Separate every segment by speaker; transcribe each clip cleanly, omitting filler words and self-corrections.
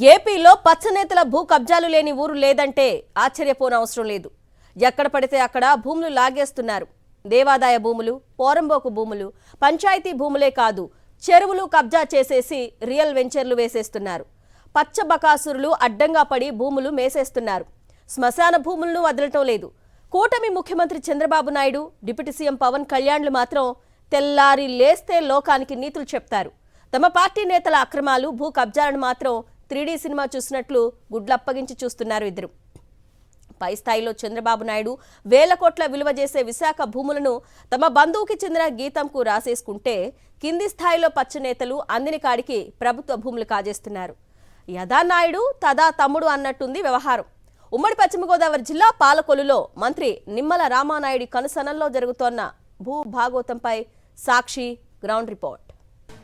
Speaker 1: ఏపీలో పచ్చనేతల భూ కబ్జాలు లేని ఊరు లేదంటే ఆశ్చర్యపోనవసరం లేదు. ఎక్కడ పడితే అక్కడ భూములు లాగేస్తున్నారు. దేవాదాయ భూములు, పోరంబోకు భూములు, పంచాయతీ భూములే కాదు, చెరువులు కబ్జా చేసేసి రియల్ వెంచర్లు వేసేస్తున్నారు. పచ్చ బకాసురులు అడ్డంగా పడి భూములు మేసేస్తున్నారు. శ్మశాన భూములను వదలటం లేదు. కూటమి ముఖ్యమంత్రి చంద్రబాబు నాయుడు, డిప్యూటీ సీఎం పవన్ కళ్యాణ్లు మాత్రం తెల్లారి లేస్తే లోకానికి నీతులు చెప్తారు. తమ పార్టీ నేతల అక్రమాలు, భూ కబ్జాలను మాత్రం 3D సినిమా చూసినట్లు గుడ్లప్పగించి చూస్తున్నారు ఇద్దరు. పై స్థాయిలో చంద్రబాబు నాయుడు వేల కోట్ల విలువ చేసే విశాఖ భూములను తమ బంధువుకి చెందిన గీతంకు రాసేసుకుంటే, కింది స్థాయిలో పచ్చ నేతలు అందిన కాడికి ప్రభుత్వ భూములు కాజేస్తున్నారు. యథా నాయుడు తదా తమ్ముడు అన్నట్టుంది వ్యవహారం. ఉమ్మడి పశ్చిమ గోదావరి జిల్లా పాలకొల్లులో మంత్రి నిమ్మల రామానాయుడి కనుసనల్లో జరుగుతోన్న భూ భాగోతంపై సాక్షి గ్రౌండ్ రిపోర్ట్.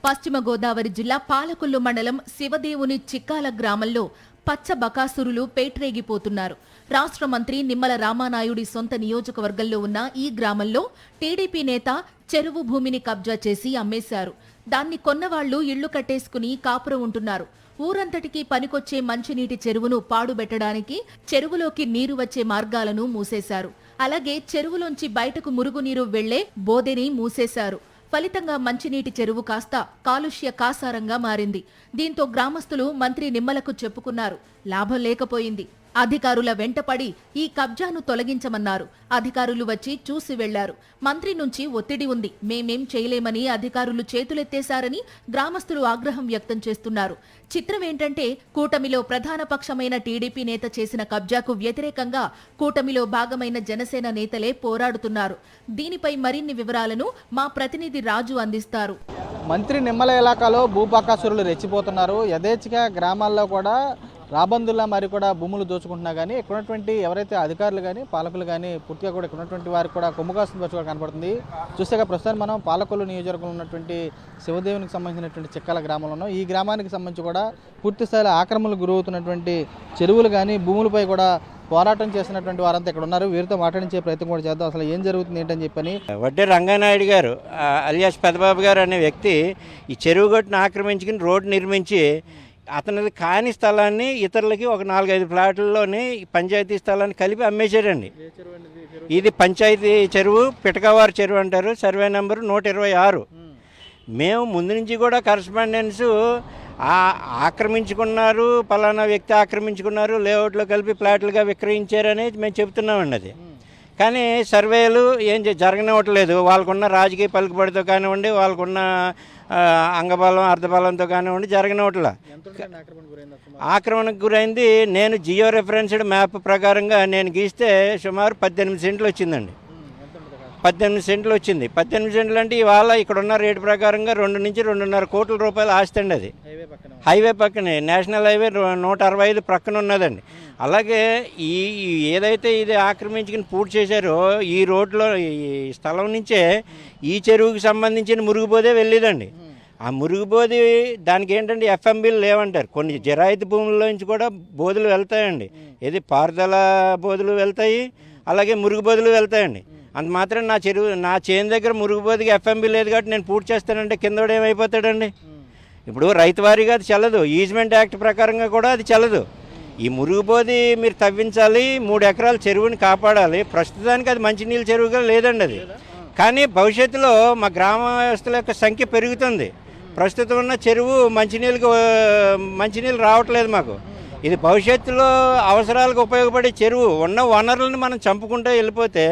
Speaker 2: పశ్చిమ గోదావరి జిల్లా పాలకొల్లు మండలం శివదేవుని చిక్కాల గ్రామంలో పచ్చ బకాసురులు పేట్రేగిపోతున్నారు. రాష్ట్ర మంత్రి నిమ్మల రామానాయుడి సొంత నియోజకవర్గంలో ఉన్న ఈ గ్రామంలో టీడీపీ నేత చెరువు భూమిని కబ్జా చేసి అమ్మేశారు. దాన్ని కొన్నవాళ్లు ఇళ్లు కట్టేసుకుని కాపురం ఉంటున్నారు. ఊరంతటికీ పనికొచ్చే మంచినీటి చెరువును పాడుబెట్టడానికి చెరువులోకి నీరు వచ్చే మార్గాలను మూసేశారు. అలాగే చెరువులోంచి బయటకు మురుగునీరు వెళ్లే బోదెని మూసేశారు. ఫలితంగా మంచినీటి చెరువు కాస్త కాలుష్య కాసారంగా మారింది. దీంతో గ్రామస్తులు మంత్రి నిమ్మలకు చెప్పుకున్నారు. లాభం లేకపోయింది. అధికారుల వెంటపడి ఈ కబ్జాను తొలగించమన్నారు. అధికారులు వచ్చి చూసి వెళ్లారు. మంత్రి నుంచి ఒత్తిడి ఉంది, మేమేం చేయలేమని అధికారులు చేతులెత్తేశారని గ్రామస్తులు ఆగ్రహం వ్యక్తం చేస్తున్నారు. చిత్రమేంటంటే, కూటమిలో ప్రధాన పక్షమైన టీడీపీ నేత చేసిన కబ్జాకు వ్యతిరేకంగా కూటమిలో భాగమైన జనసేన నేతలే పోరాడుతున్నారు. దీనిపై మరిన్ని వివరాలను మా ప్రతినిధి రాజు అందిస్తారు.
Speaker 3: మంత్రి నిమ్మల ఇలాకాలో భూపాకాసురులు రెచ్చిపోతున్నారు. యథేచ్ఛగా గ్రామాల్లో కూడా రాబందుల్లా మరి కూడా భూములు దోచుకుంటున్నా కానీ ఇక్కడ ఉన్నటువంటి ఎవరైతే అధికారులు కానీ పాలకులు కానీ పూర్తిగా కూడా ఇక్కడ ఉన్నటువంటి వారికి కూడా కొమ్ముగాస్తున్న పరిస్థితి కనపడుతుంది. చూస్తే ప్రస్తుతం మనం పాలకొల్లు నియోజకవర్గంలో ఉన్నటువంటి శివదేవునికి సంబంధించినటువంటి చిక్కాల గ్రామంలో ఉన్నాం. ఈ గ్రామానికి సంబంధించి కూడా పూర్తి స్థాయిలో ఆక్రమణలు గురవుతున్నటువంటి చెరువులు కానీ భూములపై కూడా పోరాటం చేసినటువంటి వారంతా ఇక్కడ ఉన్నారు. వీరితో మాట్లాడించే ప్రయత్నం కూడా చేద్దాం. అసలు ఏం జరుగుతుంది ఏంటని చెప్పని.
Speaker 4: వడ్డే రంగనాయుడు గారు అలియాస్ పెద్దబాబు గారు అనే వ్యక్తి ఈ చెరువు గట్టును ఆక్రమించుకుని రోడ్డు నిర్మించి అతనిది కాని స్థలాన్ని ఇతరులకి ఒక 4-5 ప్లాట్లలోని పంచాయతీ స్థలాన్ని కలిపి అమ్మేశారండి. ఇది పంచాయతీ చెరువు, పిటకవారి చెరువు అంటారు. Survey number 126. మేము ముందు నుంచి కూడా కరస్పాండెన్స్ ఆక్రమించుకున్నారు, పలానా వ్యక్తి ఆక్రమించుకున్నారు, లేఅవుట్లో కలిపి ప్లాట్లుగా విక్రయించారని మేము చెబుతున్నామండి. అది కానీ సర్వేలు ఏం జరగనివ్వట్లేదు. వాళ్ళకున్న రాజకీయ పలుకుబడితో కానివ్వండి, వాళ్ళకున్న అంగబలం అర్ధబలంతో కానివ్వండి జరగనివ్వట్ల. ఆక్రమణకు గురైంది. నేను జియో రెఫరెన్స్డ్ మ్యాప్ ప్రకారంగా నేను గీస్తే సుమారు 18 సెంట్లు వచ్చిందండి. 18 సెంట్లు వచ్చింది. 18 సెంట్లు అంటే ఇవాళ ఇక్కడ ఉన్న రేటు ప్రకారంగా 2 నుంచి 2.5 కోట్ల రూపాయలు ఆస్తి అండి. అది హైవే పక్కనే, నేషనల్ హైవే 165 ప్రక్కన ఉన్నదండి. అలాగే ఈ ఏదైతే ఇది ఆక్రమించుకుని పూర్తి చేశారో ఈ రోడ్లో ఈ స్థలం నుంచే ఈ చెరువుకి సంబంధించిన మురుగుబోదే వెళ్ళేదండి. ఆ మురుగుబోది దానికి ఏంటంటే ఎఫ్ఎంబీలు లేవంటారు. కొన్ని జరాయితీ భూముల్లో నుంచి కూడా బోధులు వెళ్తాయండి. ఏది పారుదల బోధులు వెళ్తాయి, అలాగే మురుగుబోధులు వెళ్తాయండి. అంత మాత్రం నా చేను దగ్గర మురుగుబోదికి ఎఫ్ఎంబీ లేదు కాబట్టి నేను పూర్తి చేస్తానంటే కిందోడు ఏమైపోతాడండి. ఇప్పుడు రైతువారీగా అది చెల్లదు, ఈజ్మెంట్ యాక్ట్ ప్రకారంగా కూడా అది చెల్లదు. ఈ మురుగుబోది మీరు తవ్వించాలి, 3 ఎకరాల చెరువుని కాపాడాలి. ప్రస్తుతానికి అది మంచినీళ్ళ చెరువుగా లేదండి అది. కానీ భవిష్యత్తులో మా గ్రామస్తుల యొక్క సంఖ్య పెరుగుతుంది. ప్రస్తుతం ఉన్న చెరువు మంచినీళ్ళు రావట్లేదు మాకు. ఇది భవిష్యత్తులో అవసరాలకు ఉపయోగపడే చెరువు. ఉన్న వనరులను మనం చంపుకుంటూ వెళ్ళిపోతే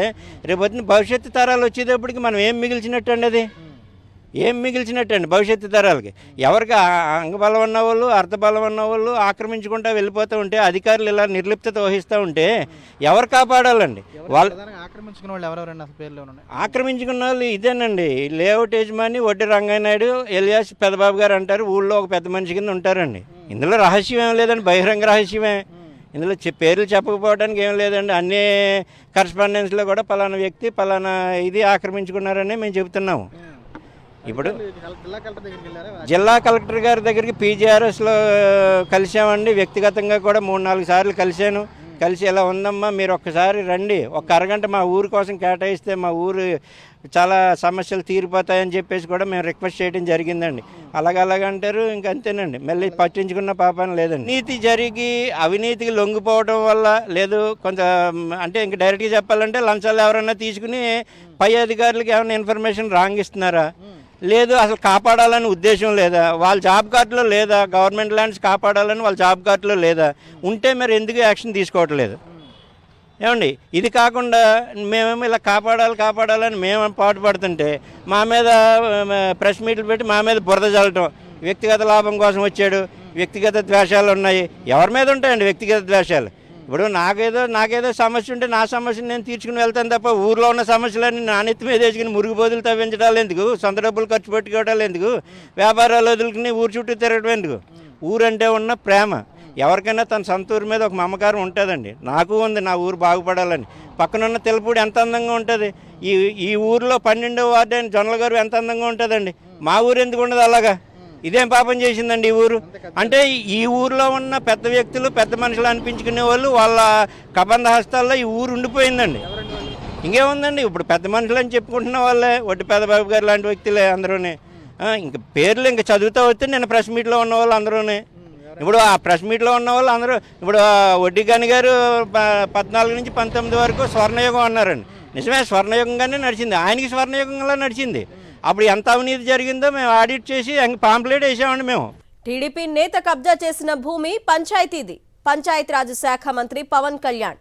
Speaker 4: రేపొద్దున భవిష్యత్తు తరాలు వచ్చేటప్పటికి మనం ఏం మిగిల్చినట్టు అండి. అది ఏం మిగిల్చినట్టు అండి భవిష్యత్తు తరాలకి. ఎవరికి అంగబలం ఉన్న వాళ్ళు, అర్ధబలం ఉన్న వాళ్ళు ఆక్రమించుకుంటూ వెళ్ళిపోతూ ఉంటే, అధికారులు ఇలా నిర్లిప్తత వహిస్తూ ఉంటే ఎవరు కాపాడాలండి? వాళ్ళు ఆక్రమించుకున్న వాళ్ళు ఇదేనండి. లేఅవుట్ యజమాని వడ్డీ రంగనాయుడు ఎలియాస్ పెద్దబాబు గారు అంటారు. ఊళ్ళో ఒక పెద్ద మనిషి కింద ఉంటారండి. ఇందులో రహస్యం ఏం లేదండి, బహిరంగ రహస్యమే. ఇందులో పేర్లు చెప్పకపోవడానికి ఏం లేదండి. అన్ని కరస్పాండెన్స్లో కూడా పలానా వ్యక్తి పలానా ఇది ఆక్రమించుకున్నారని మేము చెబుతున్నాము. ఇప్పుడు జిల్లా కలెక్టర్ గారి దగ్గరికి పీజీఆర్ఎస్లో కలిసామండి. వ్యక్తిగతంగా కూడా 3-4 సార్లు కలిశాను. కలిసి ఇలా ఉందమ్మా మీరు ఒక్కసారి రండి, ఒక అరగంట మా ఊరు కోసం కేటాయిస్తే మా ఊరు చాలా సమస్యలు తీరిపోతాయని చెప్పేసి కూడా మేము రిక్వెస్ట్ చేయడం జరిగిందండి. అలాగంటారు, ఇంకంతేనండి, మళ్ళీ పట్టించుకున్న పాపం లేదండి. నీతి జరిగి అవినీతికి లొంగిపోవడం వల్ల లేదు, కొంత అంటే ఇంక డైరెక్ట్గా చెప్పాలంటే లంచాలు ఎవరైనా తీసుకుని పై అధికారులకి ఏమైనా ఇన్ఫర్మేషన్ రాంగ్ ఇస్తున్నారా, లేదు అసలు కాపాడాలని ఉద్దేశం లేదా, వాళ్ళ జాబ్ కార్డులో లేదా, గవర్నమెంట్ ల్యాండ్స్ కాపాడాలని వాళ్ళ జాబ్ కార్డులో లేదా, ఉంటే మరి ఎందుకు యాక్షన్ తీసుకోవట్లేదు ఏమండి? ఇది కాకుండా మేమేమో ఇలా కాపాడాలని మేము పాటుపడుతుంటే మా మీద ప్రెస్ మీట్లు పెట్టి మా మీద బురద చల్లటం, వ్యక్తిగత లాభం కోసం వచ్చాడు, వ్యక్తిగత ద్వేషాలు ఉన్నాయి. ఎవరి మీద ఉంటాయండి వ్యక్తిగత ద్వేషాలు? ఇప్పుడు నాకేదో సమస్య ఉంటే నా సమస్యను నేను తీర్చుకుని వెళ్తాను తప్ప ఊర్లో ఉన్న సమస్యలన్నీ నా నెత్తి మీద వేసుకుని మురుగు బోధులు తవ్వించడాలు ఎందుకు, సొంత డబ్బులు ఖర్చు పెట్టుకోవడాలు ఎందుకు, వ్యాపారాలు వదులుకుని ఊరు చుట్టూ తిరగడం ఎందుకు? ఊరంటే ఉన్న ప్రేమ, ఎవరికైనా తన సొంత ఊరి మీద ఒక మమకారం ఉంటుందండి. నాకు ఉంది, నా ఊరు బాగుపడాలని. పక్కనున్న తెలపూడి ఎంత అందంగా ఉంటుంది, ఈ ఊరిలో 12వ వార్డు అయిన జొన్నల గారు ఎంత అందంగా ఉంటుందండి. మా ఊరు ఎందుకు ఉండదు అలాగా? ఇదేం పాపం చేసిందండి ఈ ఊరు? అంటే ఈ ఊరిలో ఉన్న పెద్ద వ్యక్తులు, పెద్ద మనుషులు అనిపించుకునే వాళ్ళు వాళ్ళ కబంధ హస్తాల్లో ఈ ఊరు ఉండిపోయిందండి. ఇంకేముందండి, ఇప్పుడు పెద్ద మనుషులు అని చెప్పుకుంటున్న వాళ్ళే వడ్డీ పెద్దబాబు గారు లాంటి వ్యక్తులే అందరూనే. ఇంక పేర్లు ఇంకా చదువుతూ వస్తే నేను ప్రెస్ మీట్లో ఉన్న వాళ్ళు అందరూనే. ఇప్పుడు ఆ ప్రెస్ మీట్లో ఉన్న వాళ్ళు అందరూ ఇప్పుడు వడ్డీ గని గారు 14 నుంచి 19 వరకు స్వర్ణయుగం అన్నారండి. నిజమే, స్వర్ణయుగంగానే నడిచింది, ఆయనకి స్వర్ణయుగంలా నడిచింది. అప్పుడు ఎంత అవినీతి జరిగిందో మేము ఆడిట్ చేసి పాంప్లెట్ వేసామండి మేము.
Speaker 1: టీడీపీ నేత కబ్జా చేసిన భూమి పంచాయతీది. పంచాయతీరాజ్ శాఖ మంత్రి పవన్ కళ్యాణ్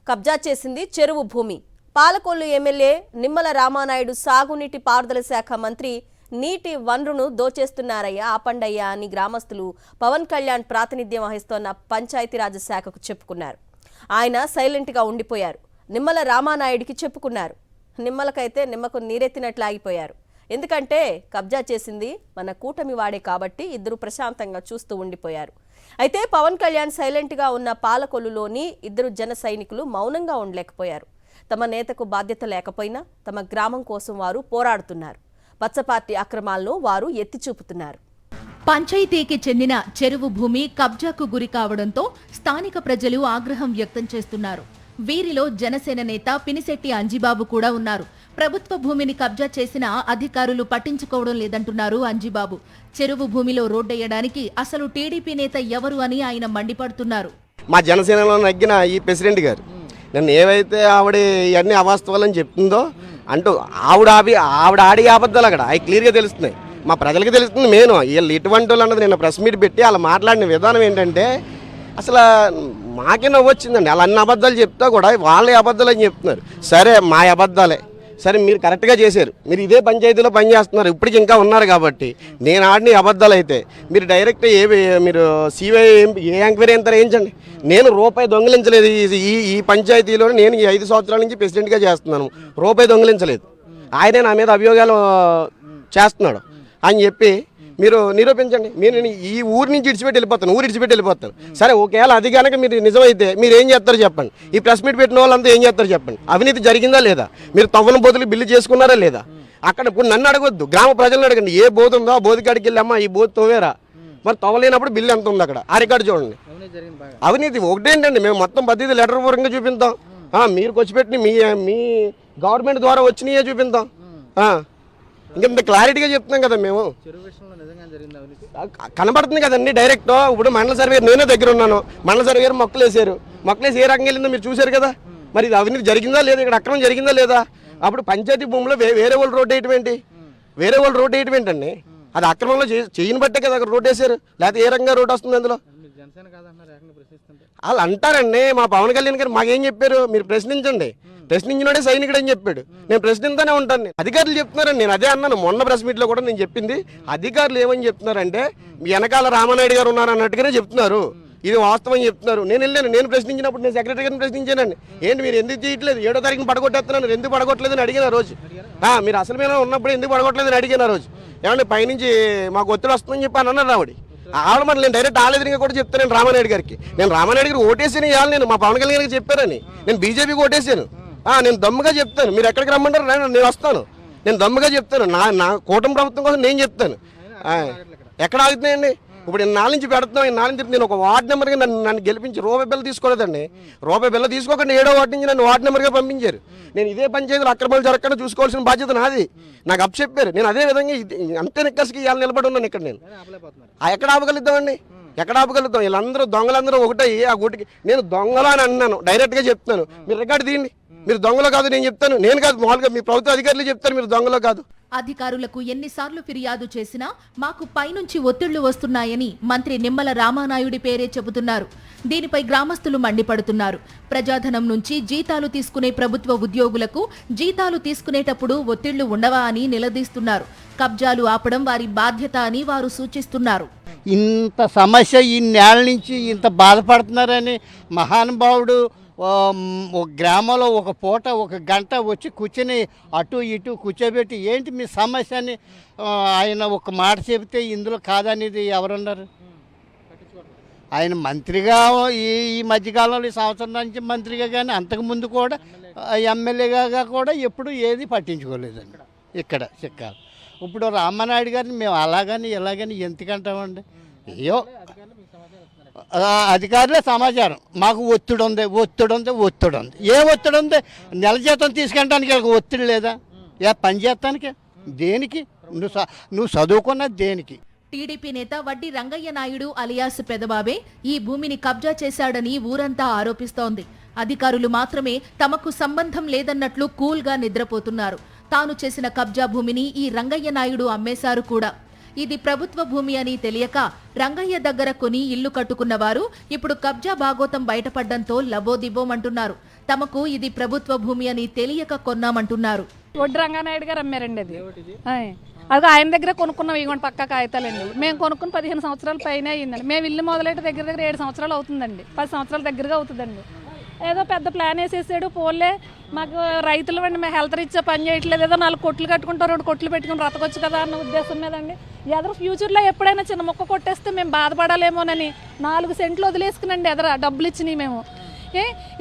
Speaker 1: కబ్జా చేసింది చెరువు భూమి. పాలకొల్లు ఎమ్మెల్యే నిమ్మల రామానాయుడు సాగునీటి పారుదల శాఖ మంత్రి నీటి వనరును దోచేస్తున్నారయ్యా, ఆపండయ్యా అని గ్రామస్తులు పవన్ కళ్యాణ్ ప్రాతినిధ్యం వహిస్తోన్న పంచాయతీరాజ్ శాఖకు చెప్పుకున్నారు. ఆయన సైలెంట్గా ఉండిపోయారు. నిమ్మల రామానాయుడికి చెప్పుకున్నారు. నిమ్మలకైతే నిమ్మకు నీరెత్తినట్లు ఆగిపోయారు. ఎందుకంటే కబ్జా చేసింది మన కూటమి వాడే కాబట్టి ఇద్దరు ప్రశాంతంగా చూస్తూ ఉండిపోయారు. అయితే పవన్ కళ్యాణ్ సైలెంట్గా ఉన్న పాలకొల్లులోని ఇద్దరు జన సైనికులు మౌనంగా ఉండలేకపోయారు. తమ నేతకు బాధ్యత లేకపోయినా తమ గ్రామం కోసం వారు పోరాడుతున్నారు. పచ్చపార్టీ అక్రమాలను వారు ఎత్తి చూపుతున్నారు.
Speaker 2: పంచాయతీకి చెందిన చెరువు భూమి కబ్జాకు గురి కావడంతో స్థానిక ప్రజలు ఆగ్రహం వ్యక్తం చేస్తున్నారు. వీరిలో జనసేన నేత పినిశెట్టి అంజిబాబు కూడా ఉన్నారు. ప్రభుత్వ భూమిని కబ్జా చేసిన అధికారులు పట్టించుకోవడం లేదంటున్నారు అంజిబాబు. చెరువు భూమిలో రోడ్డెయ్యడానికి అసలు టీడీపీ నేత ఎవరు అని ఆయన మండిపడుతున్నారు.
Speaker 5: మా జనసేనలో నగ్గిన ఈ ప్రెసిడెంట్ గారు నన్ను ఏవైతే ఆవిడ ఇవన్నీ అవాస్తవాలని చెప్తుందో అంటూ ఆవిడ ఆడి అబద్ధాలు అక్కడ అవి క్లియర్గా తెలుస్తున్నాయి, మా ప్రజలకు తెలుస్తుంది. మెయిన్ వీళ్ళు ఇటువంటి వాళ్ళు అన్నది నేను ప్రెస్ మీట్ పెట్టి అలా మాట్లాడిన విధానం ఏంటంటే అసలు మాకే నవ్వొచ్చిందండి. అలా అన్ని అబద్ధాలు చెప్తా కూడా వాళ్ళే అబద్ధాలు అని చెప్తున్నారు. సరే మా అబద్ధాలే, సరే మీరు కరెక్ట్గా చేశారు, మీరు ఇదే పంచాయతీలో పనిచేస్తున్నారు, ఇప్పటికి ఇంకా ఉన్నారు కాబట్టి నేను ఆడిన అబద్ధాలు అయితే మీరు డైరెక్ట్ మీరు సిబిఐ ఏ ఎంక్వైరీ ఎంత వేయించండి. నేను రూపాయి దొంగిలించలేదు ఈ పంచాయతీలో. నేను ఈ 5 సంవత్సరాల నుంచి ప్రెసిడెంట్గా చేస్తున్నాను, రూపాయి దొంగిలించలేదు. ఆయనే నా మీద అభియోగాలు చేస్తున్నాడు అని చెప్పి మీరు నిరూపించండి. మీరు ఈ ఊరి నుంచి ఇడిచిపెట్టి వెళ్ళిపోతాను. సరే ఒకవేళ అది కనుక మీరు నిజమైతే మీరు ఏం చేస్తారో చెప్పండి. ఈ ప్రెస్ మీట్ పెట్టిన వాళ్ళంతా ఏం చేస్తారో చెప్పండి. అవినీతి జరిగిందా లేదా, మీరు తవ్వన బోతులు బిల్లు చేసుకున్నారా లేదా? అక్కడ ఇప్పుడు నన్ను అడగొద్దు, గ్రామ ప్రజలను అడగండి. ఏ బోధ ఉందో ఆ బోధి కాడికి వెళ్ళి అమ్మా ఈ బోధ తవ్వేరా, మరి తవ్వలేనప్పుడు బిల్లు ఎంత ఉంది అక్కడ ఆ రికార్డు చూడండి. అవినీతి ఒకటేంటండి, మేము మొత్తం పద్ధతి లెటర్ పూర్వకంగా చూపిద్దాం. మీరు వచ్చిపెట్టి మీ గవర్నమెంట్ ద్వారా వచ్చినాయే చూపిద్దాం. ఇంకెంత క్లారిటీగా చెప్తున్నాం కదా మేము. కనబడుతుంది కదండి డైరెక్ట్. ఇప్పుడు మండల సర్వేర్ నేనే దగ్గర ఉన్నాను, మండల సర్వేర్ మొక్కలు వేసి ఏ రకంగా వెళ్ళిందో మీరు చూశారు కదా. మరి ఇది అవినీతి జరిగిందా లేదా, ఇక్కడ అక్రమం జరిగిందా లేదా? అప్పుడు పంచాయతీ భూమిలో వేరే వాళ్ళు రోడ్డు వేయటం ఏంటండి? అది అక్రమంలో చేయని బట్టే కదా అక్కడ రోడ్డు వేసారు, లేకపోతే ఏ రకంగా రోడ్డు వస్తుంది అందులో? వాళ్ళు అంటారండి. మా పవన్ కళ్యాణ్ గారు మాకేం చెప్పారు, మీరు ప్రశ్నించండి, ప్రశ్నించినోడే సైనికుడు అని చెప్పాడు. నేను ప్రశ్నిస్తూనే ఉంటాను. అధికారులు చెప్తున్నారండి, నేను అదే అన్నాను మొన్న ప్రెస్ మీట్లో కూడా నేను చెప్పింది. అధికారులు ఏమని చెప్తున్నారంటే వెనకాల రామానాయుడు గారు ఉన్నారు అన్నట్టుగానే చెప్తున్నారు. ఇది వాస్తవం చెప్తున్నారు. నేను వెళ్ళాను, నేను ప్రశ్నించినప్పుడు నేను సెక్రటరీ గారిని ప్రశ్నించానండి. ఏంటి మీరు ఎందుకు చేయట్లేదు, 7వ తారీఖున పడగొట్టేస్తున్నాను, ఎందుకు పడగొట్టలేదని అడిగిన రోజు. మీరు అసలు మీద ఉన్నప్పుడు ఎందుకు పడగొట్టలేదని అడిగిన రోజు. ఏమంటే పైనుంచి మాకు ఒత్తిడి వస్తుందని చెప్పి అని అన్నారు ఆవిడ. ఆవిడ మరి నేను డైరెక్ట్ ఆలేదరిగా కూడా చెప్తాను రామానాయుడు గారికి. నేను రామానాయుడు గారికి ఓటేసాను ఇవాళ, నేను మా పవన్ కళ్యాణ్ గారికి చెప్పారని. నేను బీజేపీకి ఓటేసాను. నేను దమ్ముగా చెప్తాను, మీరు ఎక్కడికి రమ్మంటారు నేను వస్తాను. నేను దమ్ముగా చెప్తాను, నా కూటమి ప్రభుత్వం కోసం నేను చెప్తాను. ఎక్కడ ఆగుతున్నాయండి? ఇప్పుడు ఇన్నాళ్ళ నుంచి పెడుతున్నాం, ఇన్నాళ్ళ నుంచి నేను ఒక వార్డు నెంబర్గా నన్ను గెలిపించి రూపాయి బిల్ల తీసుకోలేదండి. రూపాయి బిల్ల తీసుకోకుండా 7వ వార్డు నుంచి నన్ను వార్డు నెంబర్గా పంపించారు. నేను ఇదే పంచాయతీలో అక్రమాలు జరగకుండా చూసుకోవాల్సిన బాధ్యత నాది. నాకు అప్ చెప్పారు. నేను అదే విధంగా అంతే నిక్కసికి ఇవాళ నిలబడి ఉన్నాను ఇక్కడ. నేను ఎక్కడ ఆపగలుగుతామండి? ఎక్కడ ఆపగలుగుతాం? వీళ్ళందరూ దొంగలందరూ ఒకటే ఆ గుడికి. నేను దొంగలు అని అన్నాను, డైరెక్ట్గా చెప్తున్నాను. మీరు రికార్డు తీయండి. మీరు దొంగలో కాదు నేను చెప్తాను. నేను కాదు, మామూలుగా మీ ప్రభుత్వ అధికారులు చెప్తారు మీరు దొంగలో కాదు.
Speaker 2: అధికారులకు ఎన్నిసార్లు ఫిర్యాదు చేసినా మాకు పైనుంచి ఒత్తిళ్లు వస్తున్నాయని మంత్రి నిమ్మల రామానాయుడి పేరే చెబుతున్నారు. దీనిపై గ్రామస్తులు మండిపడుతున్నారు. ప్రజాధనం నుంచి జీతాలు తీసుకునే ప్రభుత్వ ఉద్యోగులకు జీతాలు తీసుకునేటప్పుడు ఒత్తిళ్లు ఉండవా అని నిలదీస్తున్నారు. కబ్జాలు ఆపడం వారి బాధ్యత అని వారు సూచిస్తున్నారు.
Speaker 6: ఇంత సమస్య ఇన్నేళ్ల నుంచి ఇంత బాధపడుతున్నారని మహానుభావుడు ఒక గ్రామంలో ఒక పూట ఒక గంట వచ్చి కూర్చొని అటు ఇటు కూర్చోబెట్టి ఏంటి మీ సమస్య అని ఆయన ఒక మాట చెబితే ఇందులో కాదనేది ఎవరున్నారు? ఆయన మంత్రిగా ఈ మధ్యకాలంలో ఈ సంవత్సరం నుంచి మంత్రిగా కానీ అంతకుముందు కూడా ఎమ్మెల్యేగా కూడా ఎప్పుడు ఏది పట్టించుకోలేదండి ఇక్కడ చిక్కాలు. ఇప్పుడు రామానాయుడు గారిని మేము అలాగని ఇలాగని ఎందుకంటామండి? అయ్యో అధికారులే సమాచారం మాకు ఒత్తిడి ఉంది. ఏ ఒత్తిడి ఉంది? నెల జీతం తీసుకెళ్ళడానికి ఒత్తిడి లేదా? పని చేస్తానికి దేనికి? నువ్వు చదువుకున్నది దేనికి?
Speaker 2: టీడీపీ నేత వడ్డీ రంగయ్య నాయుడు అలియాస్ పెదబాబే ఈ భూమిని కబ్జా చేశాడని ఊరంతా ఆరోపిస్తోంది. అధికారులు మాత్రమే తమకు సంబంధం లేదన్నట్లు కూల్గా నిద్రపోతున్నారు. తాను చేసిన కబ్జా భూమిని ఈ రంగయ్య నాయుడు అమ్మేశారు కూడా. ఇది ప్రభుత్వ భూమి అని తెలియక రంగయ్య దగ్గర కొని ఇల్లు కట్టుకున్న వారు ఇప్పుడు కబ్జా భాగోతం బయటపడ్డంతో లబోదిబోమంటున్నారు. తమకు ఇది ప్రభుత్వ భూమి అని తెలియక కొన్నామంటున్నారు.
Speaker 7: వడ్డీ రంగనాయుడు గారు అమ్మారండి అది. అది ఆయన దగ్గర కొనుక్కున్నాం. ఇవ్వండి పక్కా కాగితాలండి. మేము కొనుక్కుని 15 సంవత్సరాల పైన అయ్యిందండి. మేము ఇల్లు మొదలైతే దగ్గర 7 సంవత్సరాలు అవుతుందండి. 10 సంవత్సరాల దగ్గరగా అవుతుందండి. ఏదో పెద్ద ప్లాన్ వేసేసాడు. పోలే మాకు రైతులు అండి, మేము హెల్త్ రీత్యా పని చేయట్లేదు, ఏదో 4 కొట్లు కట్టుకుంటారు, 2 కొట్లు పెట్టుకుని బ్రతకొచ్చు కదా అన్న ఉద్దేశం మీదండి. ఎదరు ఫ్యూచర్లో ఎప్పుడైనా చిన్న మొక్క కొట్టేస్తే మేము బాధపడాలేమోనని 4 సెంట్లు వదిలేసుకునండి ఎదర డబ్బులు ఇచ్చినాయి మేము.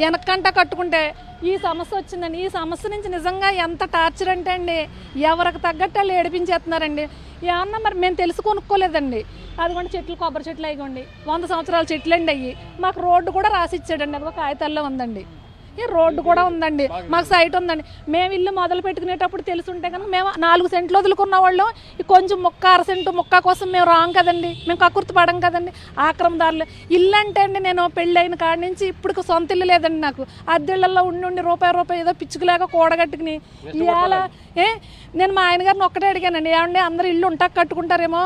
Speaker 7: వెనక్కంట కట్టుకుంటే ఈ సమస్య వచ్చిందండి. ఈ సమస్య నుంచి నిజంగా ఎంత టార్చర్ అంటే అండి, ఎవరికి తగ్గట్టు వాళ్ళు ఏడిపించేస్తున్నారండి. ఏమన్నా మరి మేము తెలిసి కొనుక్కోలేదండి. అదిగోండి చెట్లు, కొబ్బరి చెట్లు అయిగోండి 100 సంవత్సరాల చెట్లు అండి అయ్యి. మాకు రోడ్డు కూడా రాసి ఇచ్చాడండి. అదిగో కాగితాల్లో ఉందండి. ఈ రోడ్డు కూడా ఉందండి. మాకు సైట్ ఉందండి. మేము ఇల్లు మొదలు పెట్టుకునేటప్పుడు తెలుసుంటే కనుక మేము 4 సెంట్లు వదులుకున్న వాళ్ళు కొంచెం ముక్క 1/2 సెంటు ముక్క కోసం మేము రాం కదండి. మేము కక్కుర్తి పడం కదండి. ఆక్రమదారులు ఇల్లు అంటే అండి, నేను పెళ్ళైన కాడి నుంచి ఇప్పుడు సొంత ఇల్లు లేదండి నాకు. అద్దెళ్లలో ఉండి రూపాయి ఏదో పిచ్చుకులేక కూడగట్టుకుని ఇవాళ నేను మా ఆయన గారిని ఒక్కటే అడిగానండి, ఏమండి అందరూ ఇల్లు ఉంటాక కట్టుకుంటారేమో,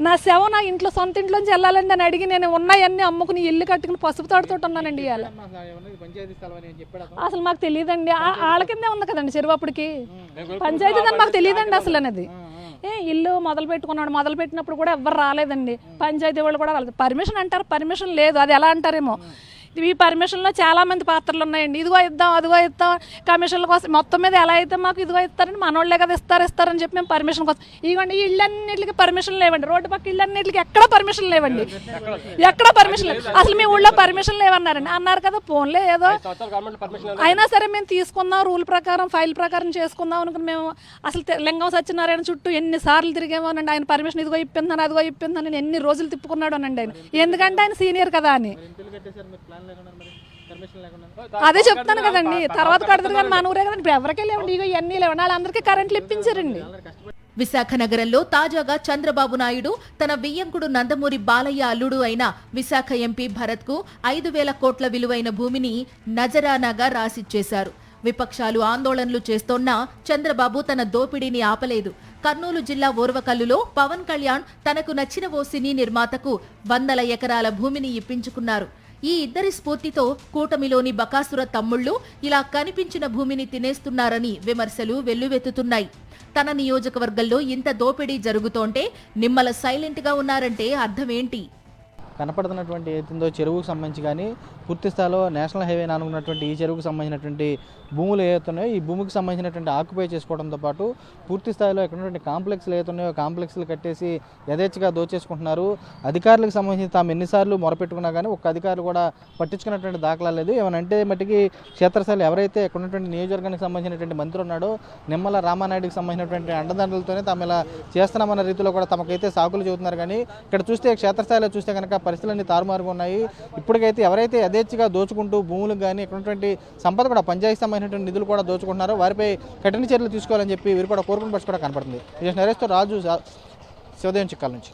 Speaker 7: నా శవ నా ఇంట్లో సొంత ఇంట్లోంచి వెళ్ళాలండి అని అడిగి నేను ఉన్నాయన్నీ అమ్ముకుని ఇల్లు కట్టుకుని పసుపు తాడుతో ఉన్నానండి. ఇవాళ అసలు మాకు తెలియదండి. వాళ్ళ కిందే ఉంది కదండి చెరువు. అప్పటికి పంచాయతీ అని మాకు తెలియదండి అసలు అనేది. ఇల్లు మొదలు పెట్టినప్పుడు కూడా ఎవ్వరు రాలేదండి. పంచాయతీ వాళ్ళు కూడా రాలేదు. పర్మిషన్ అంటారు, పర్మిషన్ లేదు. అది ఎలా అంటారేమో. ఈ పర్మిషన్లో చాలా మంది పాత్రలు ఉన్నాయండి. ఇదిగో ఇద్దాం, అదిగో ఇద్దాం, కమిషన్ల కోసం మొత్తం మీద ఎలా అయితే మాకు ఇదిగో ఇస్తారని మనోళ్ళే కదా ఇస్తారని చెప్పి మేము పర్మిషన్ కోసం ఇదిగోండి. ఈ ఇళ్ళన్నిటికి పర్మిషన్ లేవండి. రోడ్డు పక్క ఇళ్ళన్నిటికి ఎక్కడ పర్మిషన్ లేవండి. ఎక్కడ పర్మిషన్ లేవు. అసలు మీ ఊళ్ళో పర్మిషన్ లేవన్నారండి. అన్నారు కదా, ఫోన్లే ఏదో అయినా సరే మేము తీసుకుందాం, రూల్ ప్రకారం ఫైల్ ప్రకారం చేసుకుందాం అనుకుని మేము అసలు లింగం సత్యనారాయణ చుట్టూ ఎన్నిసార్లు తిరిగేమోనండి. ఆయన పర్మిషన్ ఇదిగో ఇప్పిందని, అదిగో ఇప్పిందని నేను ఎన్ని రోజులు తిప్పుకున్నాడు అనండి ఆయన. ఎందుకంటే ఆయన సీనియర్ కదా అని. అదే చెప్తాను కదండి. తర్వాత కడతారు కానీ మన ఊరే కదండి. ఇప్పుడు ఎవరికే లేవండి. ఇగో ఇవన్నీ లేవండి. వాళ్ళందరికీ కరెంట్లు ఇప్పించారండి.
Speaker 2: విశాఖ నగరంలో తాజాగా చంద్రబాబు నాయుడు తన వియ్యంకుడు నందమూరి బాలయ్య అల్లుడు అయిన విశాఖ ఎంపీ భరత్ కు 5,000 కోట్ల విలువైన భూమిని నజరానాగా రాసిచ్చేశారు. విపక్షాలు ఆందోళనలు చేస్తోన్నా చంద్రబాబు తన దోపిడీని ఆపలేదు. కర్నూలు జిల్లా ఓర్వకల్లులో పవన్ కళ్యాణ్ తనకు నచ్చిన ఓ సినీ నిర్మాతకు 100 ఎకరాల భూమిని ఇప్పించుకున్నారు. ఈ ఇద్దరి స్ఫూర్తితో కూటమిలోని బకాసుర తమ్ముళ్లు ఇలా కనిపించిన భూమిని తినేస్తున్నారని విమర్శలు వెల్లువెత్తుతున్నాయి. తన నియోజకవర్గంలో ఇంత దోపిడీ జరుగుతోంటే నిమ్మల సైలెంట్ గా ఉన్నారంటే అర్థమేంటి?
Speaker 3: కనపడుతున్నటువంటి ఏతుందో చెరువుకు సంబంధించి కానీ పూర్తి స్థాయిలో నేషనల్ హైవే అనుకున్నటువంటి ఈ చెరువుకు సంబంధించినటువంటి భూములు ఏవైతున్నాయో ఈ భూమికి సంబంధించినటువంటి ఆక్యుపై చేసుకోవడంతో పాటు పూర్తి స్థాయిలో ఇక్కడ ఉన్నటువంటి కాంప్లెక్స్లు ఏవైతున్నాయో కాంప్లెక్స్లు కట్టేసి యథేచ్ఛగా దోచేసుకుంటున్నారు. అధికారులకు సంబంధించి తాము ఎన్నిసార్లు మొరపెట్టుకున్నా కానీ ఒక్క అధికారులు కూడా పట్టించుకున్నటువంటి దాఖలా లేదు. ఏమనంటే మట్టికి క్షేత్రస్థాయిలో ఎవరైతే ఇక్కడ ఉన్నటువంటి నియోజకవర్గానికి సంబంధించినటువంటి మంత్రి ఉన్నాడో నిమ్మల రామానాయుడికి సంబంధించినటువంటి అండదండలతోనే తాము ఇలా చేస్తున్నామన్న రీతిలో కూడా తమకైతే సాకులు చెబుతున్నారు. కానీ ఇక్కడ చూస్తే క్షేత్రస్థాయిలో చూస్తే కనుక పరిస్థితులన్నీ తారుమారుగా ఉన్నాయి. ఇప్పటికైతే ఎవరైతే యథేచ్ఛగా దోచుకుంటూ భూములకు కానీ ఇక్కడ ఉన్నటువంటి సంపద కూడా పంచాయతీ సంబంధించినటువంటి నిధులు కూడా దోచుకుంటున్నారో వారిపై కఠిన చర్యలు తీసుకోవాలని చెప్పి వీరు కూడా కోరుకున్న పరిస్థితి కూడా కనపడుతుంది. నరేష్తో రాజు, శివదేవం చిక్కాల నుంచి.